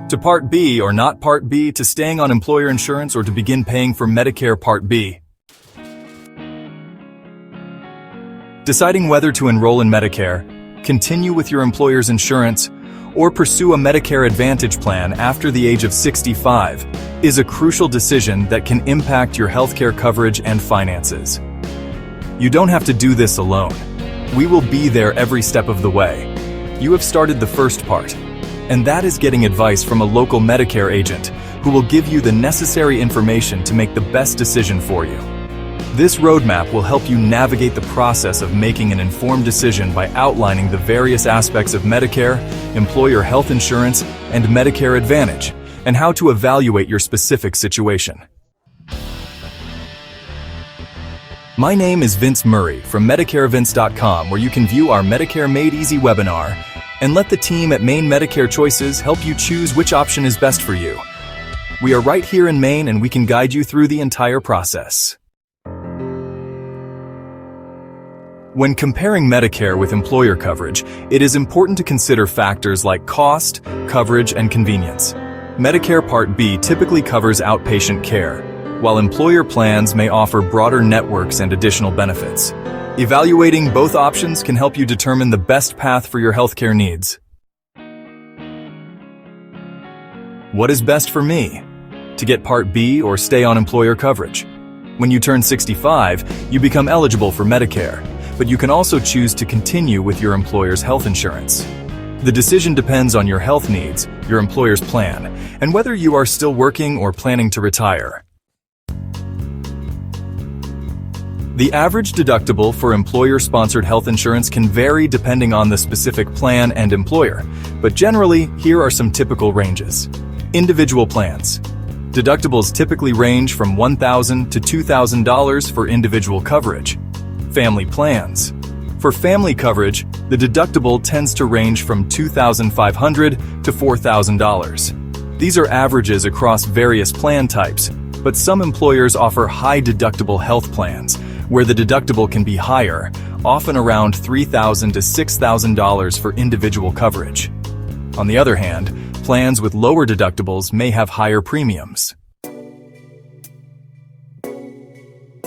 To Part B or not Part B, to staying on employer insurance or to begin paying for Medicare Part B. Deciding whether to enroll in Medicare, continue with your employer's insurance, or pursue a Medicare Advantage plan after the age of 65 is a crucial decision that can impact your healthcare coverage and finances. You don't have to do this alone. We will be there every step of the way. You have started the first part, and that is getting advice from a local Medicare agent who will give you the necessary information to make the best decision for you. This roadmap will help you navigate the process of making an informed decision by outlining the various aspects of Medicare, employer health insurance, and Medicare Advantage, and how to evaluate your specific situation. My name is Vince Murray from MedicareEvents.com, where you can view our Medicare Made Easy webinar and let the team at Maine Medicare Choices help you choose which option is best for you. We are right here in Maine, and we can guide you through the entire process. When comparing Medicare with employer coverage, it is important to consider factors like cost, coverage, and convenience. Medicare Part B typically covers outpatient care, while employer plans may offer broader networks and additional benefits. Evaluating both options can help you determine the best path for your healthcare needs. What is best for me? To get Part B or stay on employer coverage? When you turn 65, you become eligible for Medicare, but you can also choose to continue with your employer's health insurance. The decision depends on your health needs, your employer's plan, and whether you are still working or planning to retire. The average deductible for employer-sponsored health insurance can vary depending on the specific plan and employer, but generally, here are some typical ranges. Individual plans. Deductibles typically range from $1,000 to $2,000 for individual coverage. Family plans. For family coverage, the deductible tends to range from $2,500 to $4,000. These are averages across various plan types, but some employers offer high deductible health plans, where the deductible can be higher, often around $3,000 to $6,000 for individual coverage. On the other hand, plans with lower deductibles may have higher premiums.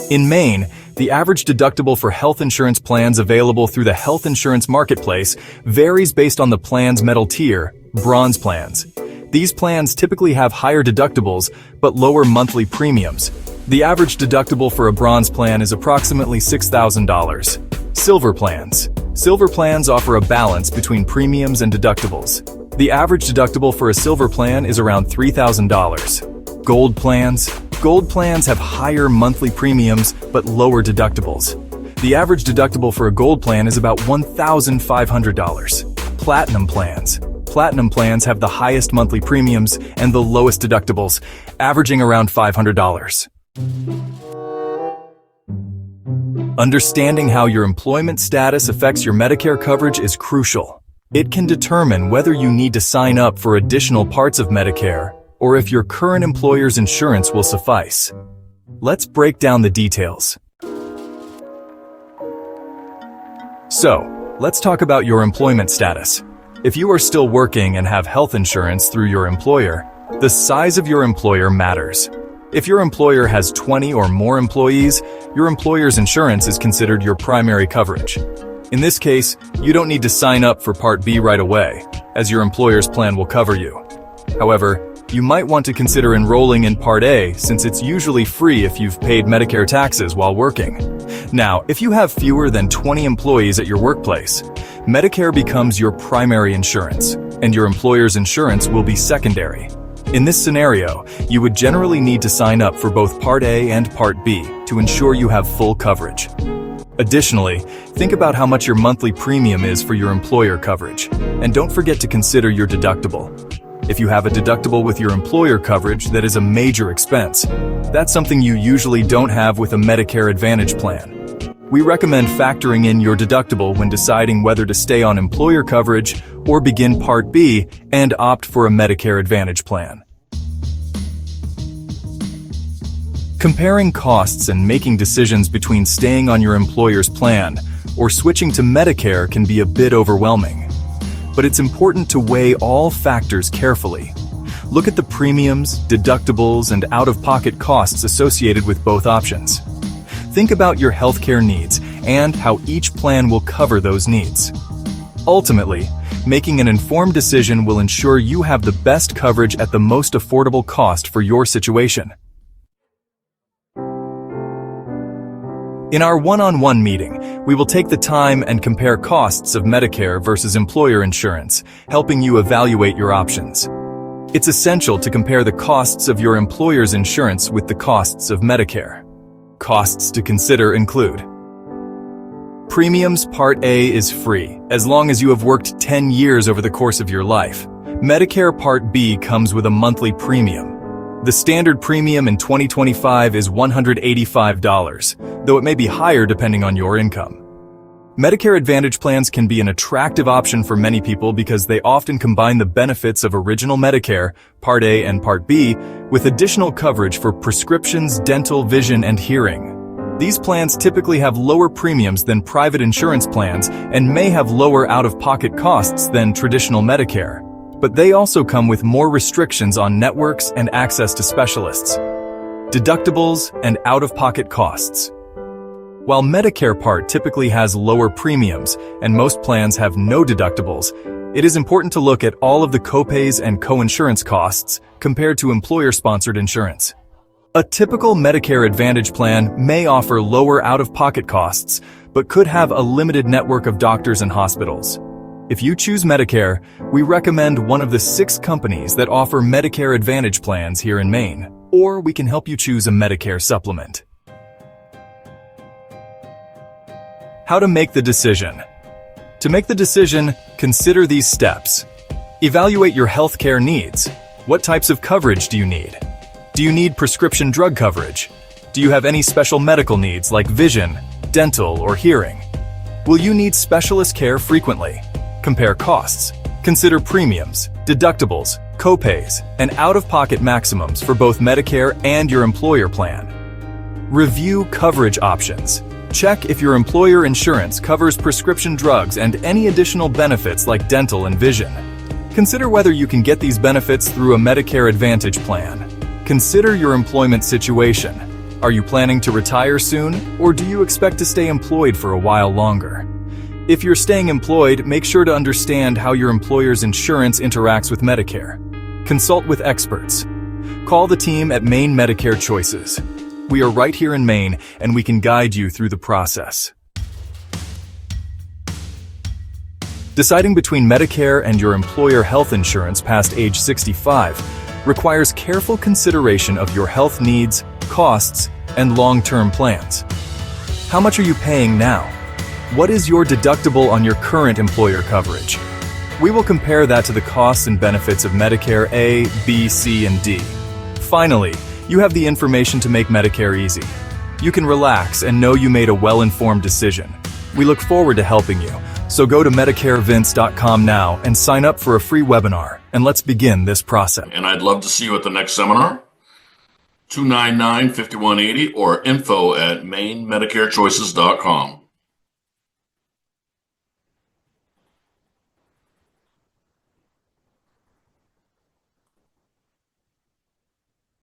In Maine, the average deductible for health insurance plans available through the health insurance marketplace varies based on the plan's metal tier, bronze plans. These plans typically have higher deductibles but lower monthly premiums. The average deductible for a bronze plan is approximately $6,000. Silver plans. Silver plans offer a balance between premiums and deductibles. The average deductible for a silver plan is around $3,000. Gold plans. Gold plans have higher monthly premiums but lower deductibles. The average deductible for a gold plan is about $1,500. Platinum plans. Platinum plans have the highest monthly premiums and the lowest deductibles, averaging around $500. Understanding how your employment status affects your Medicare coverage is crucial. It can determine whether you need to sign up for additional parts of Medicare or if your current employer's insurance will suffice. Let's break down the details. So, let's talk about your employment status. If you are still working and have health insurance through your employer, the size of your employer matters. If your employer has 20 or more employees, your employer's insurance is considered your primary coverage. In this case, you don't need to sign up for Part B right away, as your employer's plan will cover you. However, you might want to consider enrolling in Part A since it's usually free if you've paid Medicare taxes while working. Now, if you have fewer than 20 employees at your workplace, Medicare becomes your primary insurance, and your employer's insurance will be secondary. In this scenario, you would generally need to sign up for both Part A and Part B to ensure you have full coverage. Additionally, think about how much your monthly premium is for your employer coverage, and don't forget to consider your deductible. If you have a deductible with your employer coverage that is a major expense, that's something you usually don't have with a Medicare Advantage plan. We recommend factoring in your deductible when deciding whether to stay on employer coverage or begin Part B and opt for a Medicare Advantage plan. Comparing costs and making decisions between staying on your employer's plan or switching to Medicare can be a bit overwhelming. But it's important to weigh all factors carefully. Look at the premiums, deductibles, and out-of-pocket costs associated with both options. Think about your healthcare needs and how each plan will cover those needs. Ultimately, making an informed decision will ensure you have the best coverage at the most affordable cost for your situation. In our one-on-one meeting, we will take the time and compare costs of Medicare versus employer insurance, helping you evaluate your options. It's essential to compare the costs of your employer's insurance with the costs of Medicare. Costs to consider include: Premiums Part A is free, as long as you have worked 10 years over the course of your life. Medicare Part B comes with a monthly premium. The standard premium in 2025 is $185, though it may be higher depending on your income. Medicare Advantage plans can be an attractive option for many people because they often combine the benefits of original Medicare, Part A and Part B, with additional coverage for prescriptions, dental, vision, and hearing. These plans typically have lower premiums than private insurance plans and may have lower out-of-pocket costs than traditional Medicare, but they also come with more restrictions on networks and access to specialists. Deductibles and out-of-pocket costs. While Medicare Part typically has lower premiums and most plans have no deductibles, it is important to look at all of the copays and co-insurance costs compared to employer-sponsored insurance. A typical Medicare Advantage plan may offer lower out-of-pocket costs, but could have a limited network of doctors and hospitals. If you choose Medicare, we recommend one of the 6 companies that offer Medicare Advantage plans here in Maine, or we can help you choose a Medicare supplement. How to make the decision. To make the decision, consider these steps. Evaluate your healthcare needs. What types of coverage do you need? Do you need prescription drug coverage? Do you have any special medical needs like vision, dental, or hearing? Will you need specialist care frequently? Compare costs. Consider premiums, deductibles, copays, and out-of-pocket maximums for both Medicare and your employer plan. Review coverage options. Check if your employer insurance covers prescription drugs and any additional benefits like dental and vision. Consider whether you can get these benefits through a Medicare Advantage plan. Consider your employment situation. Are you planning to retire soon, or do you expect to stay employed for a while longer? If you're staying employed, make sure to understand how your employer's insurance interacts with Medicare. Consult with experts. Call the team at Maine Medicare Choices. We are right here in Maine, and we can guide you through the process. Deciding between Medicare and your employer health insurance past age 65 requires careful consideration of your health needs, costs, and long-term plans. How much are you paying now? What is your deductible on your current employer coverage? We will compare that to the costs and benefits of Medicare A, B, C, and D. Finally, you have the information to make Medicare easy. You can relax and know you made a well-informed decision. We look forward to helping you, so go to MedicareVince.com now and sign up for a free webinar, and let's begin this process. And I'd love to see you at the next seminar. 299-5180 or info@MaineMedicareChoices.com.